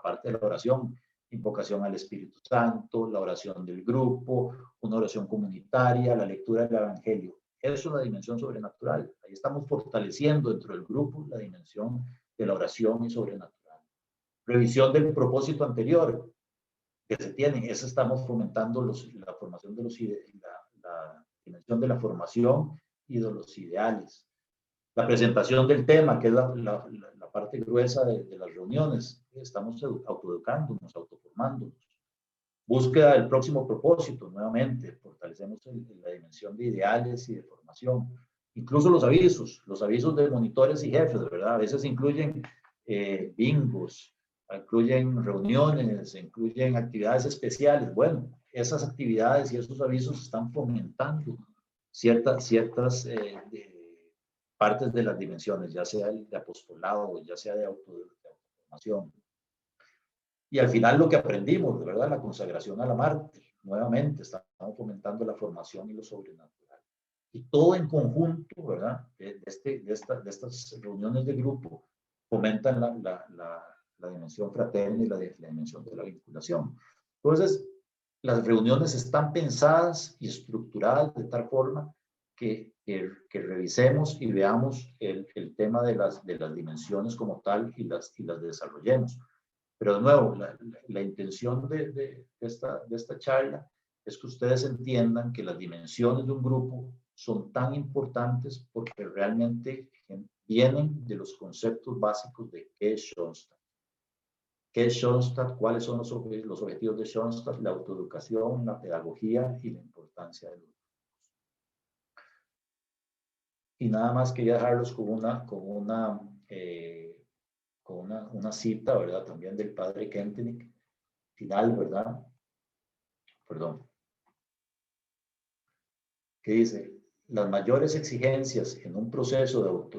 parte de la oración, invocación al Espíritu Santo, la oración del grupo, una oración comunitaria, la lectura del Evangelio. Eso es una dimensión sobrenatural. Ahí estamos fortaleciendo dentro del grupo la dimensión de la oración y sobrenatural. Revisión del propósito anterior que se tiene. Eso estamos fomentando la formación de la dimensión de la formación y de los ideales. La presentación del tema, que es la parte gruesa de las reuniones. Estamos autoeducándonos, autoformándonos. Búsqueda del próximo propósito, nuevamente, fortalecemos la dimensión de ideales y de formación. Incluso los avisos de monitores y jefes, ¿verdad? A veces incluyen bingos, incluyen reuniones, incluyen actividades especiales. Bueno, esas actividades y esos avisos están fomentando ciertas partes de las dimensiones, ya sea de apostolado, ya sea de autoformación. Y al final lo que aprendimos, de verdad, la consagración a la Marte, nuevamente estamos fomentando la formación y lo sobrenatural. Y todo en conjunto, ¿verdad? De estas reuniones de grupo fomentan la dimensión fraterna y la dimensión de la vinculación. Entonces, las reuniones están pensadas y estructuradas de tal forma que revisemos y veamos el tema de las dimensiones como tal y las desarrollemos. Pero de nuevo, la intención de esta charla es que ustedes entiendan que las dimensiones de un grupo son tan importantes porque realmente vienen de los conceptos básicos de qué es Schoenstatt. ¿Qué es Schoenstatt? ¿Cuáles son los objetivos de Schoenstatt? La autoeducación, la pedagogía y la importancia de los grupos. Y nada más quería dejarlos con una cita, ¿verdad? También del padre Kentenich, final, ¿verdad? Perdón. Que dice, las mayores exigencias en un proceso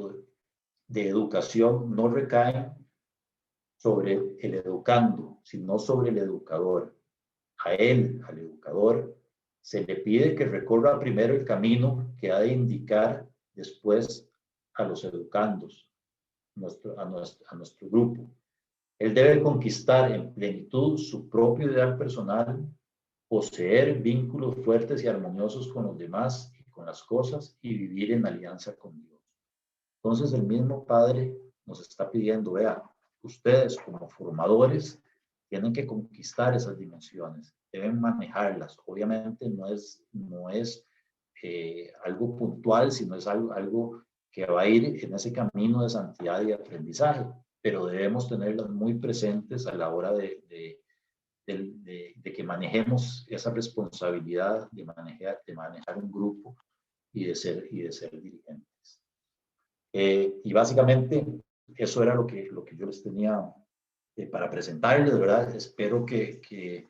de educación no recaen sobre el educando, sino sobre el educador. A él, al educador, se le pide que recorra primero el camino que ha de indicar después a los educandos, a nuestro grupo. Él debe conquistar en plenitud su propio ideal personal, poseer vínculos fuertes y armoniosos con los demás y con las cosas y vivir en alianza con Dios. Entonces el mismo Padre nos está pidiendo, vea, ustedes como formadores tienen que conquistar esas dimensiones, deben manejarlas. Obviamente no es algo puntual, sino es algo que va a ir en ese camino de santidad y aprendizaje, pero debemos tenerlas muy presentes a la hora de que manejemos esa responsabilidad de manejar un grupo y de ser dirigentes. Y básicamente eso era lo que yo les tenía para presentarles, ¿verdad? Espero que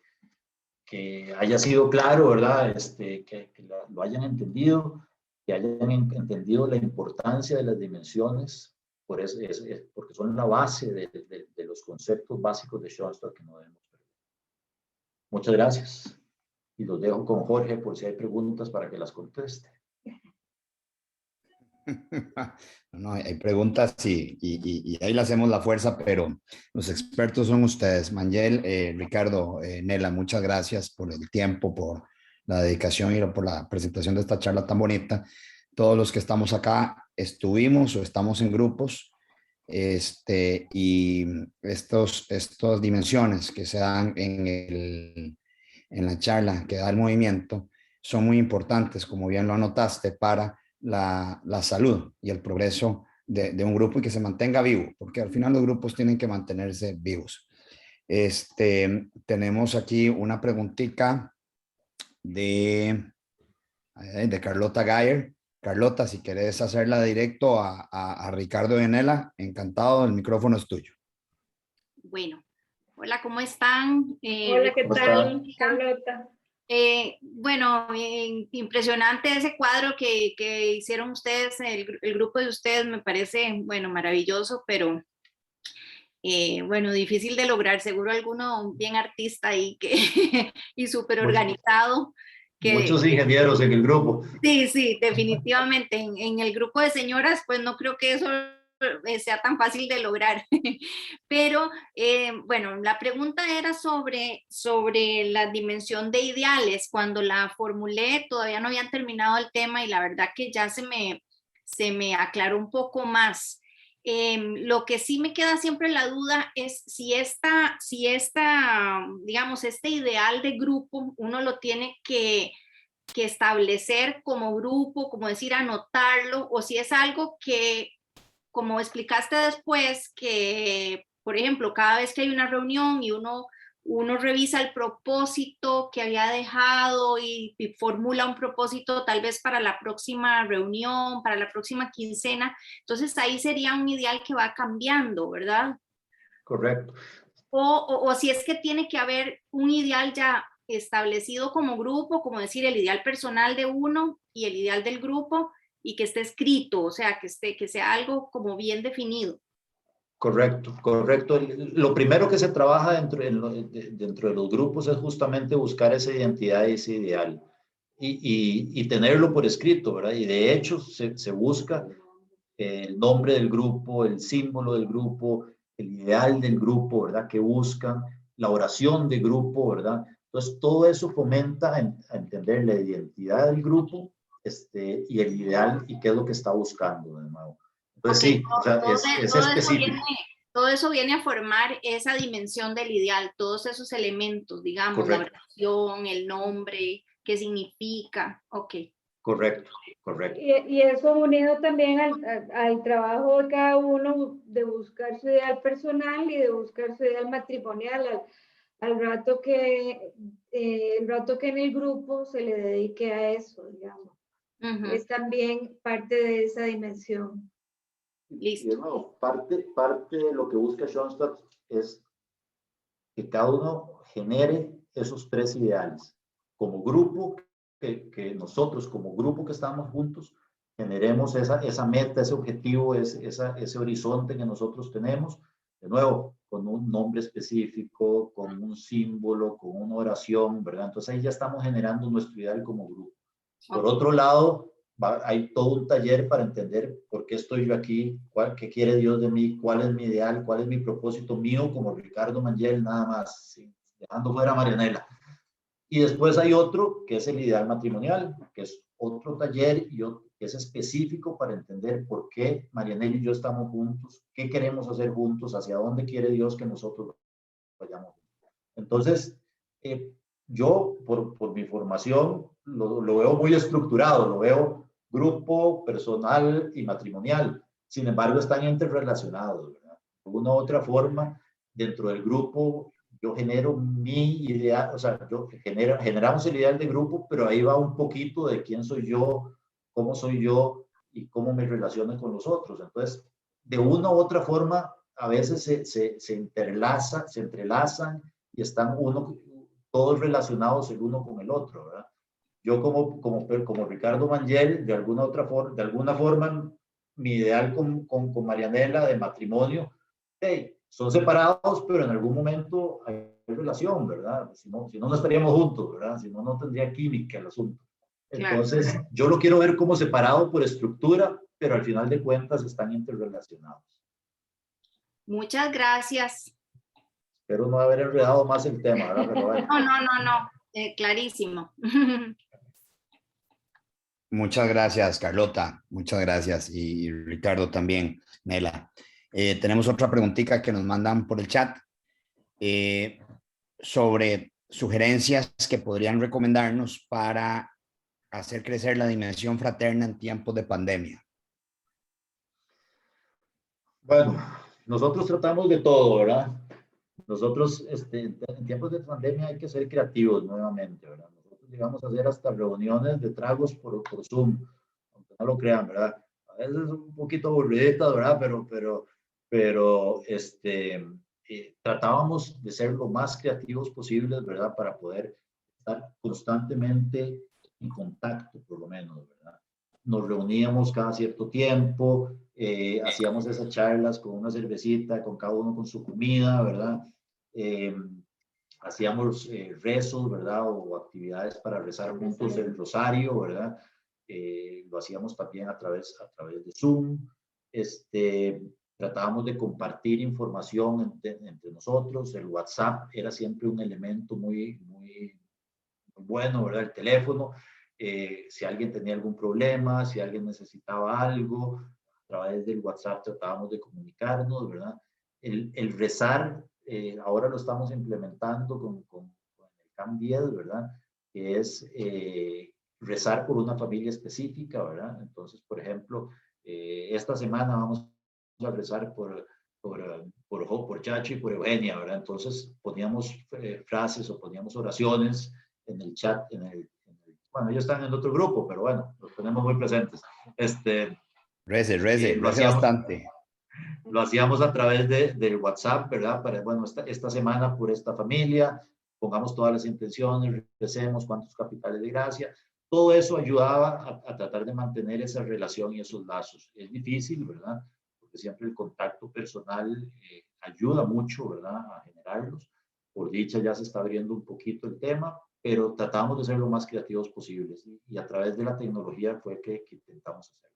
haya sido claro, ¿verdad? Que lo hayan entendido, que hayan entendido la importancia de las dimensiones, porque son la base de los conceptos básicos de Schoenstatt que no debemos perder. Muchas gracias. Y los dejo con Jorge por si hay preguntas para que las conteste. No, hay preguntas y ahí le hacemos la fuerza, pero los expertos son ustedes. Mangel, Ricardo, Nela, muchas gracias por el tiempo, por la dedicación y por la presentación de esta charla tan bonita. Todos los que estamos acá estuvimos o estamos en grupos y estas dimensiones que se dan en la charla, que da el movimiento, son muy importantes, como bien lo anotaste, para la salud y el progreso de un grupo y que se mantenga vivo, porque al final los grupos tienen que mantenerse vivos. Tenemos aquí una preguntita de Carlota Gayer. Carlota, si querés hacerla directo a Ricardo Venela, encantado, el micrófono es tuyo. Bueno, hola, ¿cómo están? Hola, ¿qué tal, Carlota? Bueno, impresionante ese cuadro que hicieron ustedes, el grupo de ustedes, me parece, bueno, maravilloso, pero bueno, difícil de lograr, seguro alguno bien artista ahí y súper organizado. Muchos ingenieros en el grupo. Sí, definitivamente. En el grupo de señoras, pues no creo que eso sea tan fácil de lograr. Pero bueno, la pregunta era sobre la dimensión de ideales. Cuando la formulé todavía no habían terminado el tema y la verdad que ya se me aclaró un poco más. Lo que sí me queda siempre la duda es si digamos, este ideal de grupo uno lo tiene que establecer como grupo, como decir, anotarlo, o si es algo que, como explicaste después, que, por ejemplo, cada vez que hay una reunión y uno uno revisa el propósito que había dejado y formula un propósito tal vez para la próxima reunión, para la próxima quincena. Entonces ahí sería un ideal que va cambiando, ¿verdad? Correcto. O si es que tiene que haber un ideal ya establecido como grupo, como decir el ideal personal de uno y el ideal del grupo, y que esté escrito, o sea, que sea algo como bien definido. Correcto, correcto. Lo primero que se trabaja dentro de los grupos es justamente buscar esa identidad y ese ideal y tenerlo por escrito, ¿verdad? Y de hecho se busca el nombre del grupo, el símbolo del grupo, el ideal del grupo, ¿verdad? Que buscan, la oración de grupo, ¿verdad? Entonces, todo eso fomenta a entender la identidad del grupo y el ideal y qué es lo que está buscando, de nuevo. Entonces, Okay, sí, o sea, es específico. Todo eso viene a formar esa dimensión del ideal, todos esos elementos, digamos, Correcto. la oración, el nombre, qué significa, ok. Correcto, correcto. Y eso unido también al trabajo de cada uno de buscar su ideal personal y de buscar su ideal matrimonial al rato que el rato que en el grupo se le dedique a eso, digamos. Es también parte de esa dimensión. Listo. Y de nuevo, parte de lo que busca Schoenstatt es que cada uno genere esos tres ideales. Como grupo, que nosotros como grupo que estamos juntos, generemos esa meta, ese objetivo, ese horizonte que nosotros tenemos, de nuevo, con un nombre específico, con un símbolo, con una oración, ¿verdad? Entonces ahí ya estamos generando nuestro ideal como grupo. Por otro lado, hay todo un taller para entender por qué estoy yo aquí, qué quiere Dios de mí, cuál es mi ideal, cuál es mi propósito mío como Ricardo Mangel, nada más, ¿sí? Dejando fuera a Marianela. Y después hay otro que es el ideal matrimonial, que es otro taller que es específico para entender por qué Marianela y yo estamos juntos, qué queremos hacer juntos, hacia dónde quiere Dios que nosotros vayamos. Entonces, yo, por mi formación, lo veo muy estructurado, lo veo grupo, personal y matrimonial. Sin embargo, están interrelacionados, ¿verdad? De una u otra forma, dentro del grupo, yo genero mi ideal, o sea, generamos el ideal de grupo, pero ahí va un poquito de quién soy yo y cómo me relaciono con los otros. Entonces, de una u otra forma, a veces se entrelazan y están todos relacionados el uno con el otro, ¿verdad? Yo como Ricardo Mangel, de alguna forma, mi ideal con Marianela de matrimonio, hey, son separados, pero en algún momento hay relación, ¿verdad? Si no estaríamos juntos, ¿verdad? Si no tendría química el asunto. Entonces, yo lo quiero ver como separado por estructura, pero al final de cuentas están interrelacionados. Muchas gracias. Espero no haber enredado más el tema, ¿verdad? Pero bueno. No. Clarísimo. Muchas gracias, Carlota. Muchas gracias. Y Ricardo también, Nela. Tenemos otra preguntita que nos mandan por el chat sobre sugerencias que podrían recomendarnos para hacer crecer la dimensión fraterna en tiempos de pandemia. Bueno, nosotros tratamos de todo, ¿verdad? Nosotros, en tiempos de pandemia hay que ser creativos nuevamente, ¿verdad? Nosotros llegamos a hacer hasta reuniones de tragos por Zoom, aunque no lo crean, ¿verdad? A veces un poquito aburriditas, ¿verdad? Pero tratábamos de ser lo más creativos posibles, ¿verdad? Para poder estar constantemente en contacto, por lo menos, ¿verdad? Nos reuníamos cada cierto tiempo, hacíamos esas charlas con una cervecita, con cada uno con su comida, ¿verdad? Hacíamos rezos, ¿verdad? O actividades para rezar juntos el rosario, ¿verdad? Lo hacíamos también a través de Zoom. Tratábamos de compartir información entre nosotros. El WhatsApp era siempre un elemento muy bueno, ¿verdad? El teléfono. Si alguien tenía algún problema, si alguien necesitaba algo, a través del WhatsApp tratábamos de comunicarnos, ¿verdad? El rezar, ahora lo estamos implementando con el CAM 10, ¿verdad? Que es rezar por una familia específica, ¿verdad? Entonces, por ejemplo, esta semana vamos a rezar por Chachi y por Eugenia, ¿verdad? Entonces poníamos frases o poníamos oraciones en el chat, bueno, ellos están en el otro grupo, pero bueno, los tenemos muy presentes. Rece Lo hacíamos bastante. Lo hacíamos a través del WhatsApp, ¿verdad? Para, bueno, esta semana por esta familia, pongamos todas las intenciones, recemos cuántos capitales de gracia. Todo eso ayudaba a tratar de mantener esa relación y esos lazos. Es difícil, ¿verdad? Porque siempre el contacto personal ayuda mucho, ¿verdad? A generarlos. Por dicha ya se está abriendo un poquito el tema, pero tratamos de ser lo más creativos posibles. Y a través de la tecnología fue que intentamos hacerlo.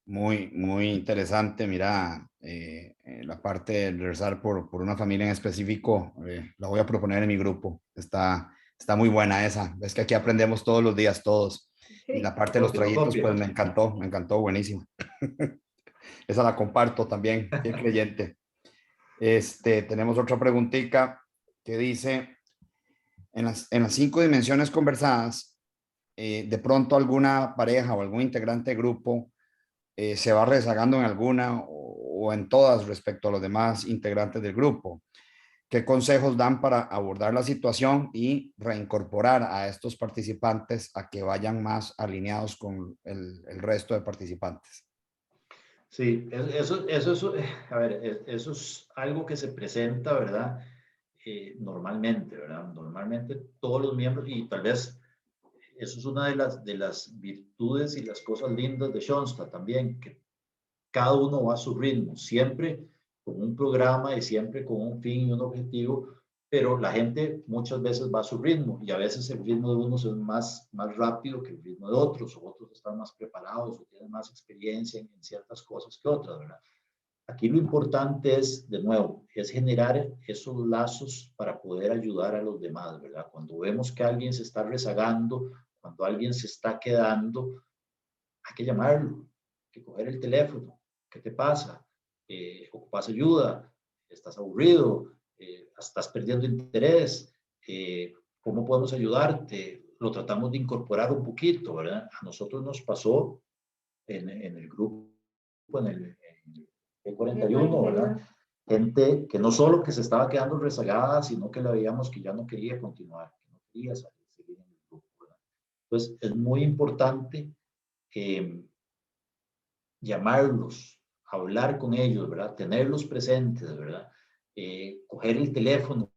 Muy interesante. Mira, la parte de rezar por una familia en específico, la voy a proponer en mi grupo. Está muy buena esa. Es que aquí aprendemos todos los días, todos. Y la parte de los traguitos, pues me encantó, buenísimo. Esa la comparto también, bien creyente. Tenemos otra preguntita que dice, en las 5 dimensiones conversadas, de pronto alguna pareja o algún integrante de grupo se va rezagando en alguna o en todas respecto a los demás integrantes del grupo. ¿Qué consejos dan para abordar la situación y reincorporar a estos participantes a que vayan más alineados con el resto de participantes? Sí, eso es algo que se presenta, ¿verdad? Normalmente, ¿verdad? Normalmente todos los miembros, y tal vez eso es una de las virtudes y las cosas lindas de Schoenstatt también, que cada uno va a su ritmo, siempre con un programa y siempre con un fin y un objetivo, pero la gente muchas veces va a su ritmo y a veces el ritmo de unos es más rápido que el ritmo de otros, o otros están más preparados o tienen más experiencia en ciertas cosas que otras, ¿verdad? Aquí lo importante es, de nuevo, es generar esos lazos para poder ayudar a los demás, ¿verdad? Cuando vemos que alguien se está rezagando, cuando alguien se está quedando, hay que llamarlo, hay que coger el teléfono. ¿Qué te pasa? ¿Ocupas ayuda? ¿Estás aburrido? ¿Estás perdiendo interés? ¿Cómo podemos ayudarte? Lo tratamos de incorporar un poquito, ¿verdad? A nosotros nos pasó en el grupo, en el 41, ¿verdad? Gente que no solo que se estaba quedando rezagada, sino que la veíamos que ya no quería continuar, que no quería seguir en el grupo, ¿verdad? Entonces, es muy importante llamarlos, hablar con ellos, ¿verdad? Tenerlos presentes, ¿verdad? Coger el teléfono,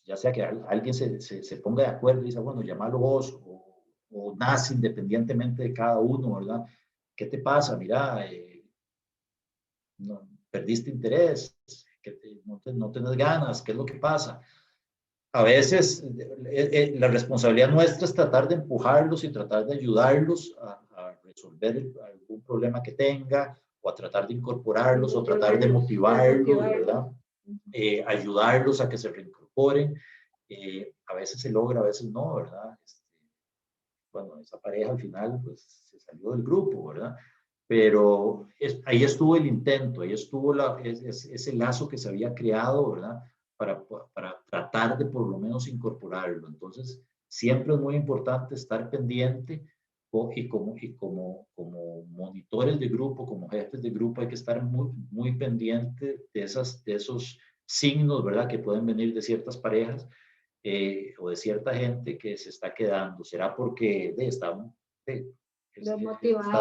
ya sea que alguien se ponga de acuerdo y dice, bueno, llámalo vos, o nace independientemente de cada uno, ¿verdad? ¿Qué te pasa? Mira, no, perdiste interés, no tenés ganas, ¿qué es lo que pasa? A veces la responsabilidad nuestra es tratar de empujarlos y tratar de ayudarlos a resolver algún problema que tenga, o a tratar de incorporarlos, o tratar de motivarlos, ¿verdad? Ayudarlos a que se reincorporen. A veces se logra, a veces no, ¿verdad? Bueno, esa pareja al final pues se salió del grupo, ¿verdad? Pero ahí estuvo el intento, ahí estuvo ese lazo que se había creado, ¿verdad? Para tratar de por lo menos incorporarlo. Entonces, siempre es muy importante estar pendiente y como monitores de grupo, como jefes de grupo, hay que estar muy pendiente de esos signos, ¿verdad? Que pueden venir de ciertas parejas o de cierta gente que se está quedando. ¿Será porque está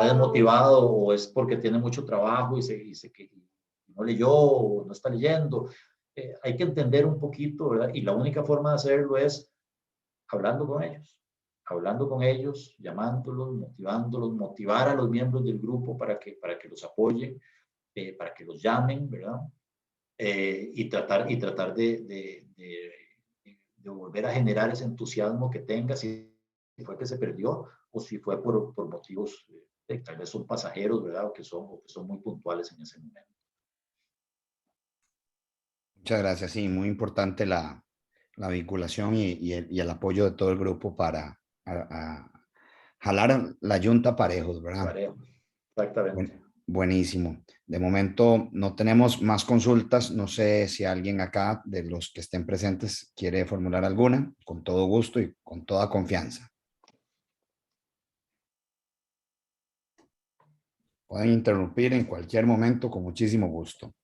desmotivado o es porque tiene mucho trabajo y no leyó o no está leyendo? Hay que entender un poquito, ¿verdad? Y la única forma de hacerlo es hablando con ellos, llamándolos, motivándolos, motivar a los miembros del grupo para que los apoyen, para que los llamen, ¿verdad? Y tratar de volver a generar ese entusiasmo que tenga, si fue que se perdió o si fue por motivos tal vez son pasajeros, ¿verdad? O que son muy puntuales en ese momento. Muchas gracias. Sí, muy importante la vinculación y el apoyo de todo el grupo para jalar la yunta parejos, ¿verdad? Parejo, exactamente. Buenísimo. De momento no tenemos más consultas. No sé si alguien acá de los que estén presentes quiere formular alguna. Con todo gusto y con toda confianza. pueden interrumpir en cualquier momento con muchísimo gusto.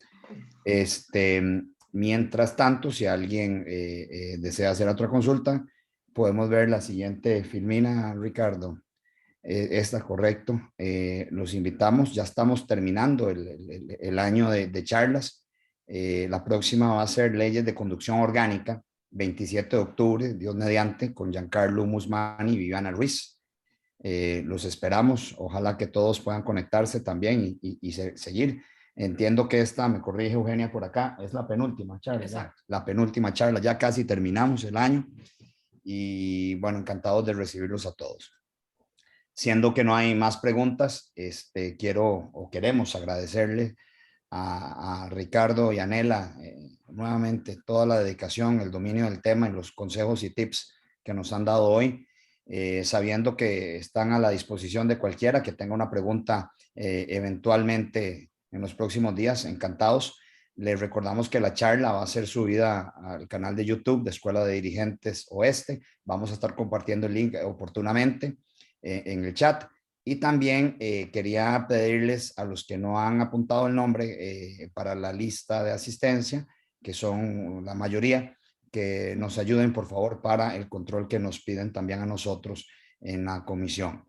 Mientras tanto, si alguien desea hacer otra consulta, podemos ver la siguiente filmina, Ricardo. Está correcto. Los invitamos, ya estamos terminando el año de charlas. La próxima va a ser Leyes de Conducción Orgánica, 27 de octubre, Dios mediante, con Giancarlo Musmani y Viviana Ruiz. Los esperamos, ojalá que todos puedan conectarse también y seguir. Entiendo que esta, me corrige Eugenia por acá, es la penúltima charla. Exacto. La penúltima charla, ya casi terminamos el año y bueno, encantados de recibirlos a todos. Siendo que no hay más preguntas, queremos agradecerle a Ricardo y Anela nuevamente toda la dedicación, el dominio del tema y los consejos y tips que nos han dado hoy, sabiendo que están a la disposición de cualquiera que tenga una pregunta eventualmente en los próximos días, encantados. Les recordamos que la charla va a ser subida al canal de YouTube de Escuela de Dirigentes Oeste. Vamos a estar compartiendo el link oportunamente en el chat. Y también quería pedirles a los que no han apuntado el nombre para la lista de asistencia, que son la mayoría, que nos ayuden por favor para el control que nos piden también a nosotros en la comisión.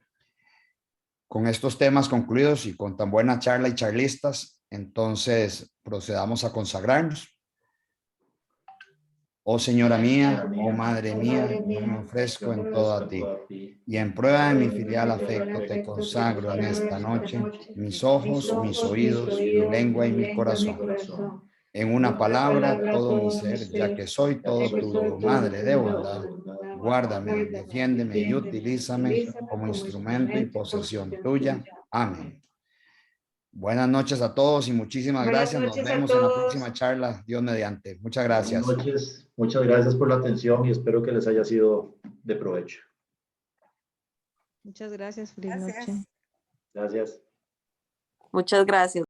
Con estos temas concluidos y con tan buena charla y charlistas, entonces procedamos a consagrarnos. Oh Señora mía, oh Madre mía, yo me ofrezco en todo a ti, y en prueba de mi filial afecto te consagro en esta noche mis ojos, mis oídos, mi lengua y mi corazón. En una palabra, todo mi ser, ya que soy todo tuyo, Madre de bondad, guárdame, defiéndeme y utilízame como instrumento y posesión tuya. Amén. Buenas noches a todos y muchísimas gracias. Nos vemos en la próxima charla, Dios mediante. Muchas gracias. Buenas noches, muchas gracias por la atención y espero que les haya sido de provecho. Muchas gracias, feliz noche. Gracias. Muchas gracias.